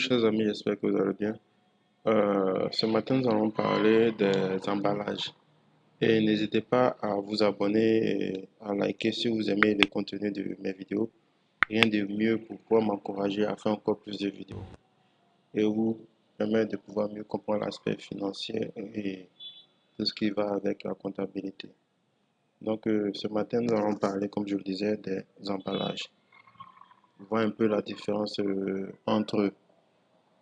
chers amis, j'espère que vous allez bien. Ce matin, nous allons parler des emballages. Et n'hésitez pas à vous abonner et à liker si vous aimez le contenu de mes vidéos. Rien de mieux pour pouvoir m'encourager à faire encore plus de vidéos et vous permettre de pouvoir mieux comprendre l'aspect financier et tout ce qui va avec la comptabilité. Donc, ce matin, nous allons parler, comme je le disais, des emballages. Voir un peu la différence entre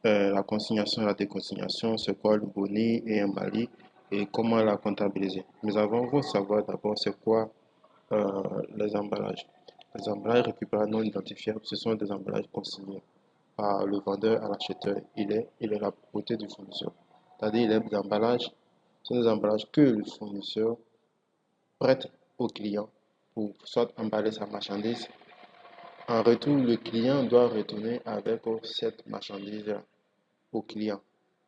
la consignation et la déconsignation, c'est quoi le boni et un mali et comment la comptabiliser. Mais avant, il faut savoir d'abord c'est quoi les emballages. Les emballages récupérés non identifiables, ce sont des emballages consignés par le vendeur à l'acheteur. Il est la propriété du fournisseur. C'est-à-dire, les emballages sont des emballages que le fournisseur prête au client pour soit emballer sa marchandise. En retour, le client doit retourner avec cette marchandise au client.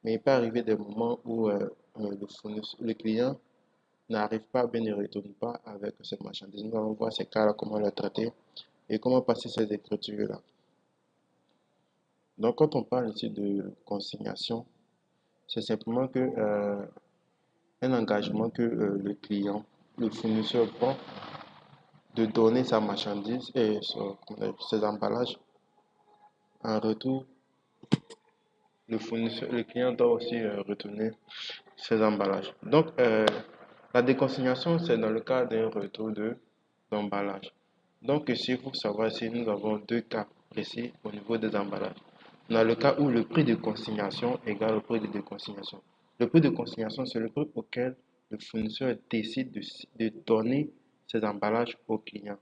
Mais il peut arriver des moments où le client n'arrive pas, bien ne retourne pas avec cette marchandise. Nous allons voir ces cas-là, comment les traiter et comment passer ces écritures-là. Donc, quand on parle ici de consignation, c'est simplement un engagement que le client, le fournisseur prend de donner sa marchandise et ses emballages. En retour, le client doit aussi retourner ces emballages. Donc, la déconsignation, c'est dans le cas d'un retour d'emballage. Donc, ici, il faut savoir si nous avons deux cas précis au niveau des emballages. Dans le cas où le prix de consignation égale au prix de déconsignation. Le prix de consignation, c'est le prix auquel le fournisseur décide de donner ses emballages au client.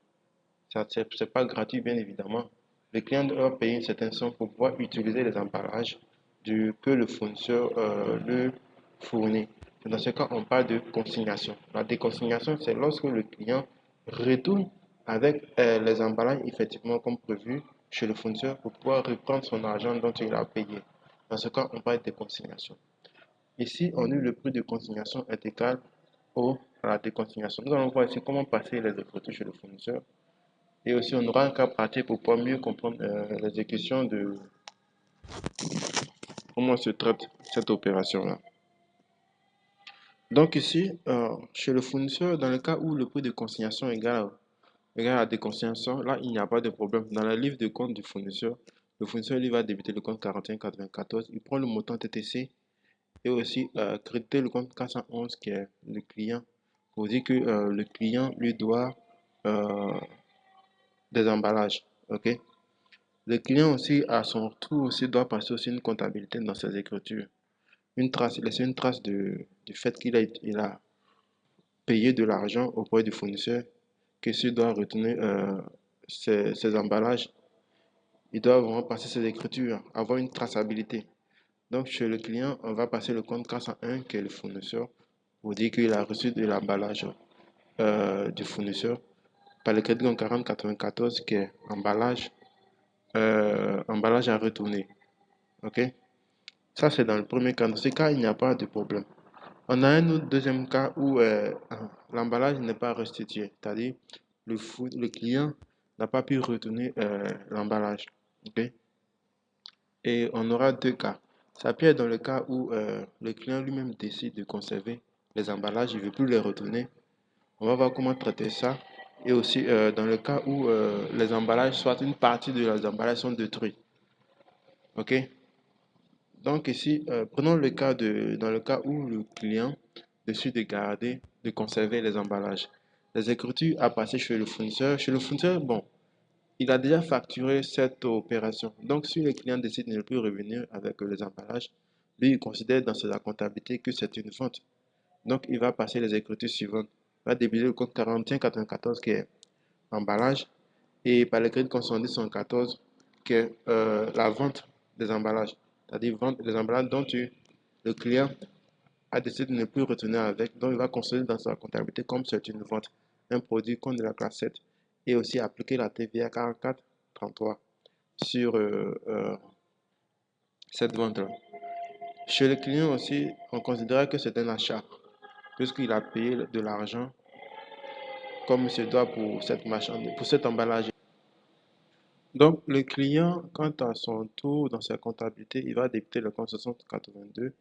Ce n'est pas gratuit, bien évidemment. Le client doit payer une certaine somme pour pouvoir utiliser les emballages que le fournisseur lui fournit. Dans ce cas, on parle de consignation. La déconsignation, c'est lorsque le client retourne avec les emballages effectivement comme prévu chez le fournisseur pour pouvoir reprendre son argent dont il a payé. Dans ce cas, on parle de consignation. Ici, on eut le prix de consignation intégral à la déconsignation. Nous allons voir ici comment passer les écritures chez le fournisseur. Et aussi, on aura un cas pratique pour pouvoir mieux comprendre l'exécution de comment se traite cette opération-là. Donc ici, chez le fournisseur, dans le cas où le prix de consignation égale à la déconsignation, là, il n'y a pas de problème. Dans le livre de compte du fournisseur, le fournisseur lui va débiter le compte 4194, il prend le montant TTC et aussi créditer le compte 411 qui est le client pour dire que le client lui doit euh, des emballages. Ok? Le client aussi, à son tour, aussi, doit passer aussi une comptabilité dans ses écritures. Une trace, laisser une trace du fait qu'il a payé de l'argent auprès du fournisseur, que s'il doit retourner ses emballages, il doit vraiment passer ses écritures, avoir une traçabilité. Donc, chez le client, on va passer le compte 401, qui est le fournisseur, pour dire qu'il a reçu de l'emballage du fournisseur, par le crédit compte 4094, qui est emballage à retourner. OK? Ça, c'est dans le premier cas. Dans ce cas, il n'y a pas de problème. On a un autre deuxième cas où l'emballage n'est pas restitué, c'est-à-dire le client n'a pas pu retourner l'emballage. Ok. Et on aura deux cas. Ça peut être dans le cas où le client lui-même décide de conserver les emballages, il ne veut plus les retourner. On va voir comment traiter ça. Et aussi dans le cas où les emballages, soit une partie de les emballages sont détruits. Ok. Donc ici, prenons dans le cas où le client décide de garder, de conserver les emballages. Les écritures à passer chez le fournisseur. Chez le fournisseur, bon, il a déjà facturé cette opération. Donc si le client décide de ne plus revenir avec les emballages, lui, il considère dans sa comptabilité que c'est une vente. Donc il va passer les écritures suivantes. Il va débiter le compte 4194 qui est emballage et par le crédit compte 114 qui est la vente des emballages. C'est-à-dire vendre les emballages dont le client a décidé de ne plus retourner avec, donc il va considérer dans sa comptabilité comme c'est une vente, un produit comme de la classe 7 et aussi appliquer la TVA 44,33 sur cette vente-là. Chez le client aussi, on considère que c'est un achat puisqu'il a payé de l'argent comme il se doit pour cette marchandise, pour cet emballage. Donc, le client, quant à son tour dans sa comptabilité, il va débiter le compte 6082,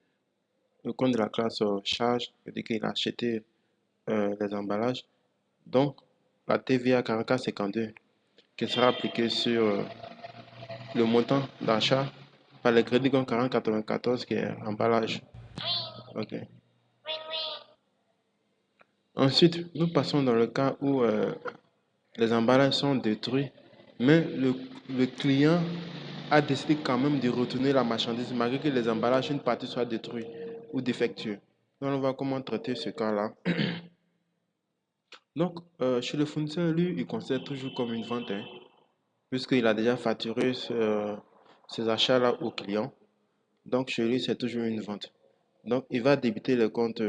le compte de la classe charge, dès qu'il a acheté les emballages. Donc, la TVA 44,52 qui sera appliquée sur le montant d'achat par le crédit compte 40,94 qui est emballage. OK. Ensuite, nous passons dans le cas où les emballages sont détruits, mais le client a décidé quand même de retourner la marchandise malgré que les emballages, une partie soit détruite ou défectueux. Donc, on va comment traiter ce cas-là. Donc, chez le fournisseur, lui, il considère toujours comme une vente, hein, puisqu'il a déjà facturé ces achats-là au client. Donc, chez lui, c'est toujours une vente. Donc, il va débiter le compte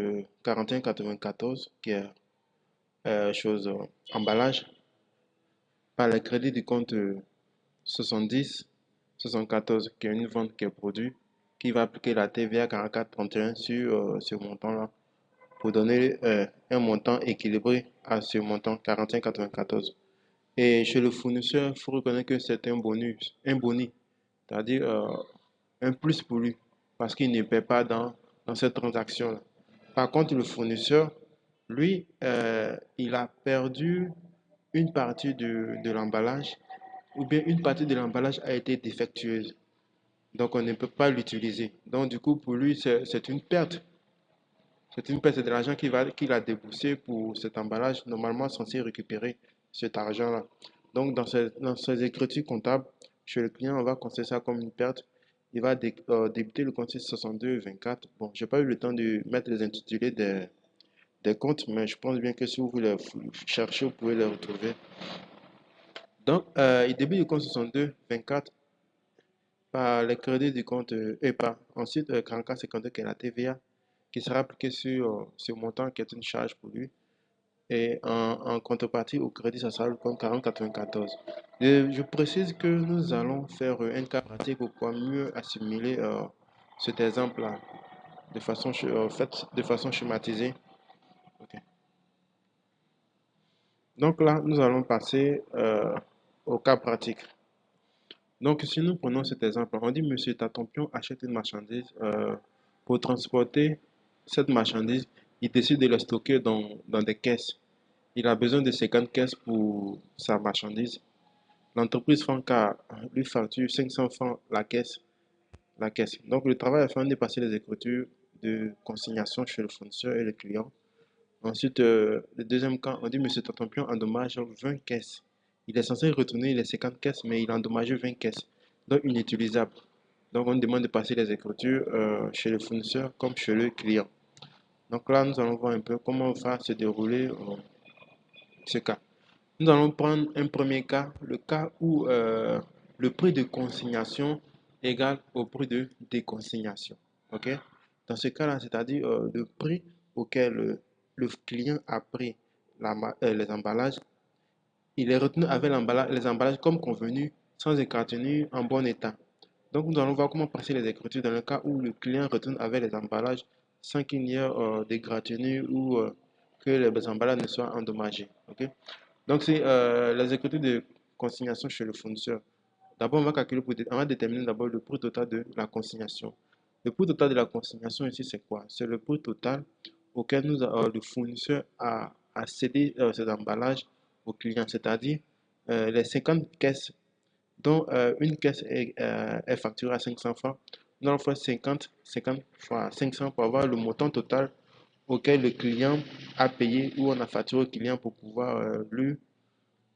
41,94 qui est chose emballage par le crédit du compte 70 74 qui est une vente qui est produit qui va appliquer la TVA 44,31 sur ce montant-là pour donner un montant équilibré à ce montant 45,94. Et chez le fournisseur, il faut reconnaître que c'est un bonus, un boni, c'est-à-dire un plus pour lui parce qu'il ne paie pas dans cette transaction-là. Par contre, le fournisseur, lui, il a perdu une partie de l'emballage ou bien une partie de l'emballage a été défectueuse. Donc, on ne peut pas l'utiliser. Donc, du coup, pour lui, c'est une perte. C'est une perte, c'est de l'argent qu'il a déboursé pour cet emballage, normalement censé récupérer cet argent-là. Donc, dans ces écritures comptables, chez le client, on va considérer ça comme une perte. Il va débiter le compte 62,24. Bon, je n'ai pas eu le temps de mettre les intitulés des comptes, mais je pense bien que si vous les cherchez, vous pouvez les retrouver. Donc, il débute le compte 62,24 par les crédits du compte EPA. Ensuite, 44,52 qui est la TVA qui sera appliquée sur ce montant qui est une charge pour lui. Et en contrepartie au crédit, ça sera le compte 40,94. Je précise que nous allons faire un cas pratique pour pouvoir mieux assimiler cet exemple-là de façon, fait, de façon schématisée. Ok. Donc là, nous allons passer au cas pratique. Donc, si nous prenons cet exemple, on dit, Monsieur Tatompion achète une marchandise. Pour transporter cette marchandise, il décide de la stocker dans des caisses. Il a besoin de 50 caisses pour sa marchandise. L'entreprise Franca lui facture 500 francs la caisse. Donc, le travail est fait de passer les écritures de consignation chez le fournisseur et le client. Ensuite, le deuxième cas, on dit Monsieur Tatompion endommage 20 caisses. Il est censé retourner les 50 caisses, mais il a endommagé 20 caisses, donc inutilisables. Donc, on demande de passer les écritures chez le fournisseur comme chez le client. Donc là, nous allons voir un peu comment va se dérouler ce cas. Nous allons prendre un premier cas, le cas où le prix de consignation égale au prix de déconsignation. OK? Dans ce cas-là, c'est-à-dire le prix auquel le client a pris les emballages, il est retenu avec les emballages comme convenu, sans égratigner, en bon état. Donc, nous allons voir comment passer les écritures dans le cas où le client retourne avec les emballages sans qu'il n'y ait d'égratignure ou que les emballages ne soient endommagés. OK? Donc, c'est les écritures de consignation chez le fournisseur. D'abord, on va déterminer d'abord le prix total de la consignation. Le prix total de la consignation ici, c'est quoi? C'est le prix total auquel le fournisseur a cédé ses emballages au client, c'est-à-dire les 50 caisses dont une caisse est facturée à 500 francs. Nous allons faire 50 fois 500 pour avoir le montant total auquel le client a payé ou on a facturé au client pour pouvoir lui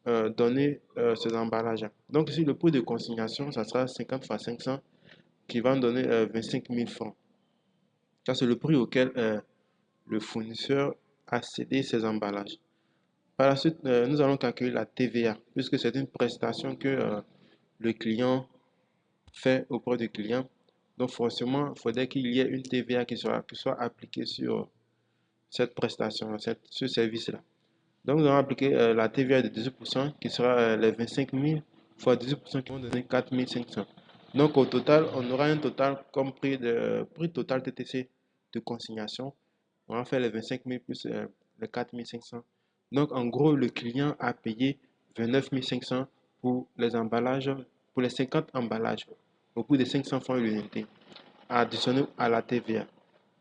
donner ces emballages. Donc ici, le prix de consignation, ça sera 50 fois 500 qui va donner 25 000 francs. Ça, c'est le prix auquel le fournisseur a cédé ses emballages. Par la suite, nous allons calculer la TVA, puisque c'est une prestation que le client fait auprès du client. Donc forcément, il faudrait qu'il y ait une TVA qui soit appliquée sur cette prestation, ce service-là. Donc nous allons appliquer la TVA de 18% qui sera les 25 000 fois 18% qui vont donner 4 500. Donc au total, on aura un total comme prix total TTC de consignation. On va faire les 25 000 plus les 4 500. Donc en gros, le client a payé 29 500 pour les emballages, pour les 50 emballages au prix de 500 francs l'unité, additionné à la TVA.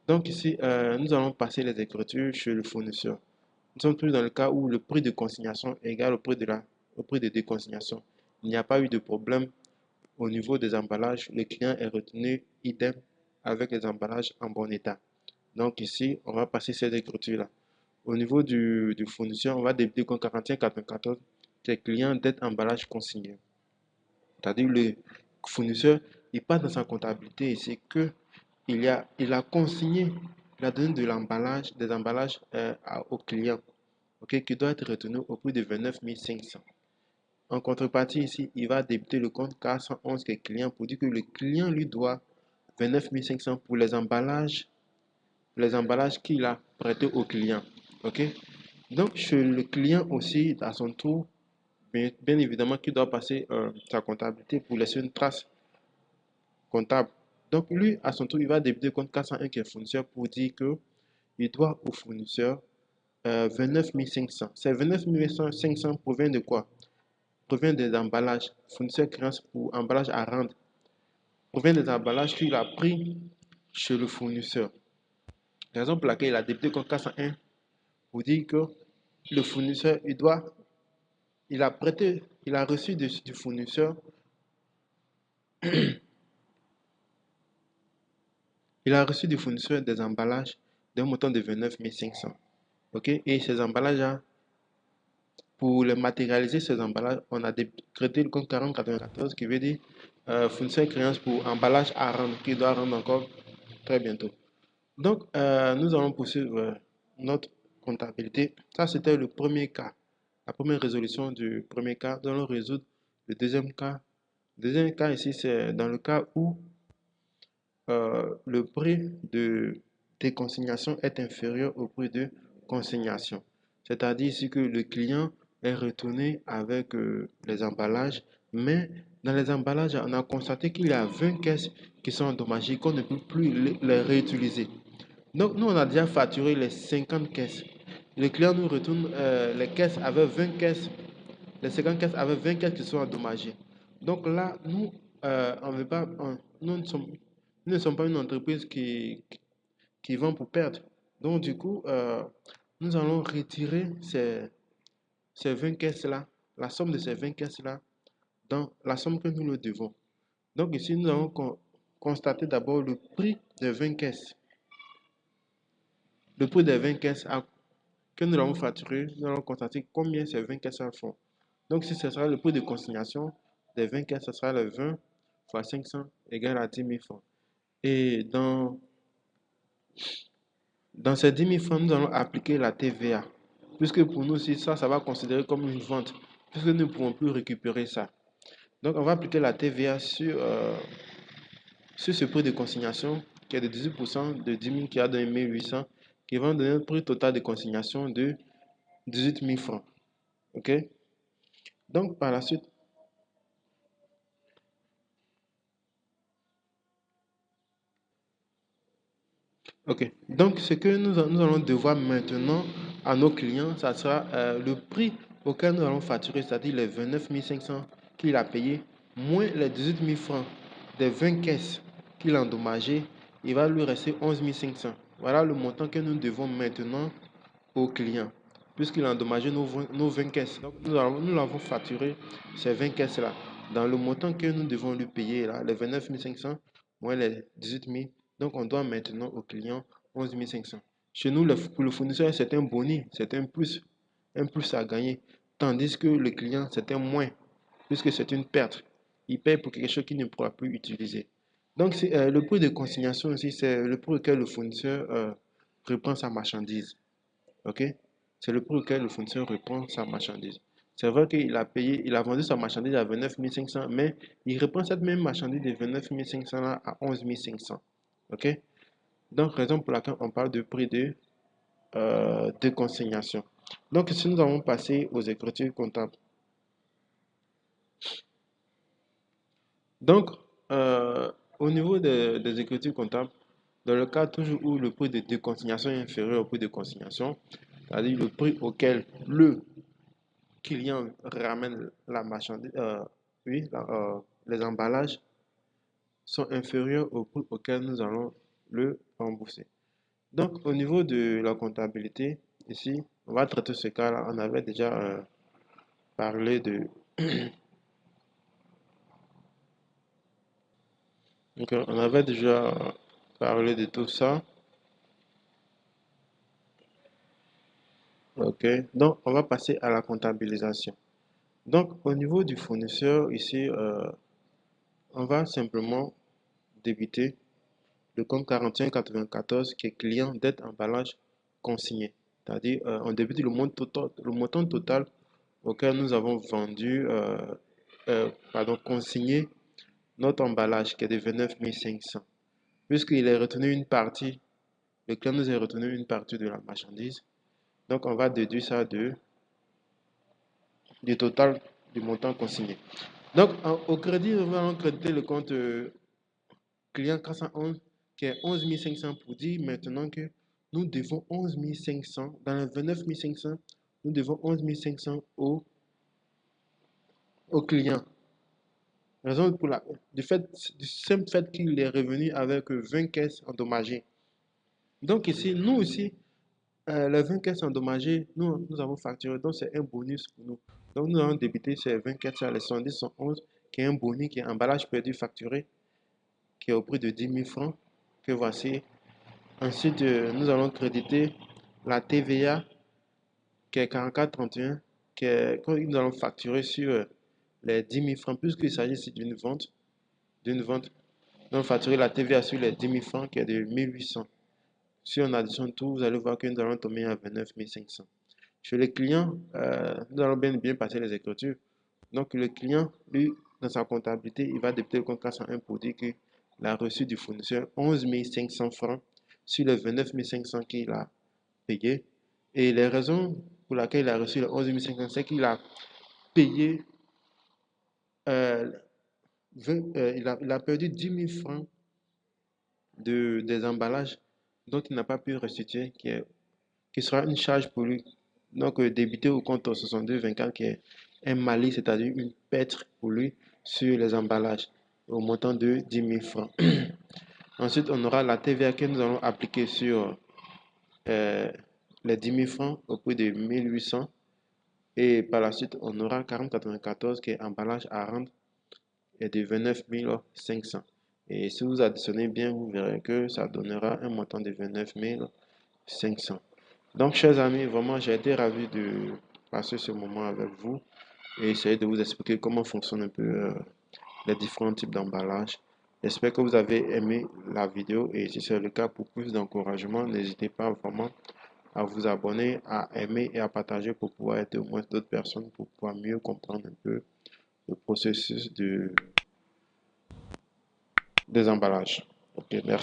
Donc ici, nous allons passer les écritures chez le fournisseur. Nous sommes toujours dans le cas où le prix de consignation est égal au prix de déconsignation. Il n'y a pas eu de problème au niveau des emballages. Le client est retenu idem avec les emballages en bon état. Donc ici, on va passer ces écritures-là. Au niveau du fournisseur, on va débiter compte 41,94 des clients d'aide emballage consigné. C'est-à-dire le fournisseur, il passe dans sa comptabilité ici que il a consigné la donné de l'emballage, des emballages au client, ok, qui doit être retenu au prix de 29 500. En contrepartie, ici, il va débiter le compte 411 que client pour dire que le client lui doit 29 500 pour les emballages qu'il a prêtés au client. Ok? Donc, chez le client aussi, à son tour, bien évidemment, qu'il doit passer sa comptabilité pour laisser une trace comptable. Donc, lui, à son tour, il va débiter le compte 401 qui est fournisseur pour dire qu'il doit au fournisseur 29 500. Ces 29 500 provient de quoi? Provient des emballages. Fournisseur créance pour emballage à rendre. Provient des emballages qu'il a pris chez le fournisseur. Raison pour laquelle il a débité le compte 401 pour dire que le fournisseur, il a prêté, il a reçu du fournisseur, il a reçu du fournisseur des emballages d'un montant de 29 500. Ok? Et ces emballages-là, pour les matérialiser, ces emballages, on a décrété le compte 4094 qui veut dire fournisseur créance pour emballage à rendre, qui doit rendre encore très bientôt. Donc, nous allons poursuivre notre comptabilité. Ça, c'était le premier cas. La première résolution du premier cas. Nous allons résoudre le deuxième cas. Le deuxième cas ici, c'est dans le cas où le prix de déconsignation est inférieur au prix de consignation. C'est-à-dire ici que le client est retourné avec les emballages, mais dans les emballages, on a constaté qu'il y a 20 caisses qui sont endommagées, qu'on ne peut plus les réutiliser. Donc, nous, on a déjà facturé les 50 caisses. Le client nous retourne les caisses avec 20 caisses. Les 50 caisses avec 20 caisses qui sont endommagées. Donc là, nous, on veut pas, nous ne sommes pas une entreprise qui vend pour perdre. Donc, du coup, nous allons retirer ces 20 caisses-là, la somme de ces 20 caisses-là, dans la somme que nous le devons. Donc, ici, nous allons constater d'abord le prix des 20 caisses. Le prix des 20 caisses que nous allons facturer, nous allons constater combien ces 20 caisses font. Donc, si ce sera le prix de consignation des 20 caisses, ce sera le 20 fois 500 égale à 10 000 francs. Et dans ces 10 000 francs, nous allons appliquer la TVA. Puisque pour nous, si ça va considérer comme une vente. Puisque nous ne pouvons plus récupérer ça. Donc, on va appliquer la TVA sur ce prix de consignation qui est de 18% de 10 000 qui a donné 1 800, qui va donner un prix total de consignation de 18 000 francs. OK? Donc, par la suite, ok. Donc, ce que nous allons devoir maintenant à nos clients, ça sera le prix auquel nous allons facturer, c'est-à-dire les 29 500 qu'il a payé, moins les 18 000 francs des 20 caisses qu'il a endommagées, il va lui rester 11 500. Voilà le montant que nous devons maintenant au client, puisqu'il a endommagé nos 20 caisses. Donc, nous l'avons facturé, ces 20 caisses-là, dans le montant que nous devons lui payer, là, les 29 500, moins les 18 000. Donc, on doit maintenant au client 11 500. Chez nous, pour le fournisseur, c'est un boni, c'est un plus à gagner. Tandis que le client, c'est un moins, puisque c'est une perte. Il paye pour quelque chose qu'il ne pourra plus utiliser. Donc, le prix de consignation aussi, c'est le prix auquel le fournisseur reprend sa marchandise. OK? C'est le prix auquel le fournisseur reprend sa marchandise. C'est vrai qu'il a payé, il a vendu sa marchandise à 29 500, mais il reprend cette même marchandise de 29 500 là à 11 500. OK? Donc, raison pour laquelle on parle de prix de consignation. Donc, ici, nous allons passer aux écritures comptables. Donc, au niveau des écritures comptables, dans le cas toujours où le prix de consignation est inférieur au prix de consignation, c'est-à-dire le prix auquel le client ramène la marchandise, oui, les emballages sont inférieurs au prix auquel nous allons le rembourser. Donc, au niveau de la comptabilité, ici, on va traiter ce cas-là. On avait déjà parlé de... Donc, on avait déjà parlé de tout ça. OK. Donc, on va passer à la comptabilisation. Donc, au niveau du fournisseur, ici, on va simplement débiter le compte 4194 qui est client d'aide emballage consigné. C'est-à-dire, on débite le montant total auquel nous avons vendu, consigné notre emballage qui est de 29 500. Puisqu'il est retenu une partie, le client nous a retenu une partie de la marchandise. Donc, on va déduire ça du total du montant consigné. Donc, au crédit, nous allons créditer le compte client 411 qui est 11 500 pour dire maintenant que nous devons 11 500. Dans les 29 500, nous devons 11 500 au client. Raison pour du simple fait qu'il est revenu avec 20 caisses endommagées. Donc ici, nous aussi, les 20 caisses endommagées, nous avons facturé, donc c'est un bonus pour nous. Donc nous allons débiter ces 20 caisses, les 110, 111, qui est un bonus, qui est emballage perdu facturé, qui est au prix de 10 000 francs, que voici. Ensuite, nous allons créditer la TVA, qui est 44,31, que nous allons facturer sur les 10 000 francs, puisqu'il s'agit ici d'une vente. Nous allons facturer la TVA sur les 10 000 francs, qui est de 1800. Si on additionne tout, vous allez voir que nous allons tomber à 29 500. Chez les clients, nous allons bien passer les écritures. Donc, le client, lui, dans sa comptabilité, il va débiter le compte 401 pour dire qu'il a reçu du fournisseur 11 500 francs sur les 29 500 qu'il a payé. Et les raisons pour lesquelles il a reçu les 11 500, c'est qu'il a payé, euh, il a perdu 10 000 francs des emballages dont il n'a pas pu restituer, qui sera une charge pour lui. Donc, débité au compte 62-24, qui est un malice, c'est-à-dire une perte pour lui sur les emballages, au montant de 10 000 francs. Ensuite, on aura la TVA que nous allons appliquer sur les 10 000 francs au prix de 1800. Et par la suite, on aura 40,94 qui est emballage à rendre et de 29 500. Et si vous additionnez bien, vous verrez que ça donnera un montant de 29 500. Donc, chers amis, vraiment, j'ai été ravi de passer ce moment avec vous et essayer de vous expliquer comment fonctionnent un peu les différents types d'emballage. J'espère que vous avez aimé la vidéo et si c'est le cas, pour plus d'encouragement, n'hésitez pas vraiment à vous abonner, à aimer et à partager pour pouvoir aider au moins d'autres personnes pour pouvoir mieux comprendre un peu le processus des emballages. Ok, merci.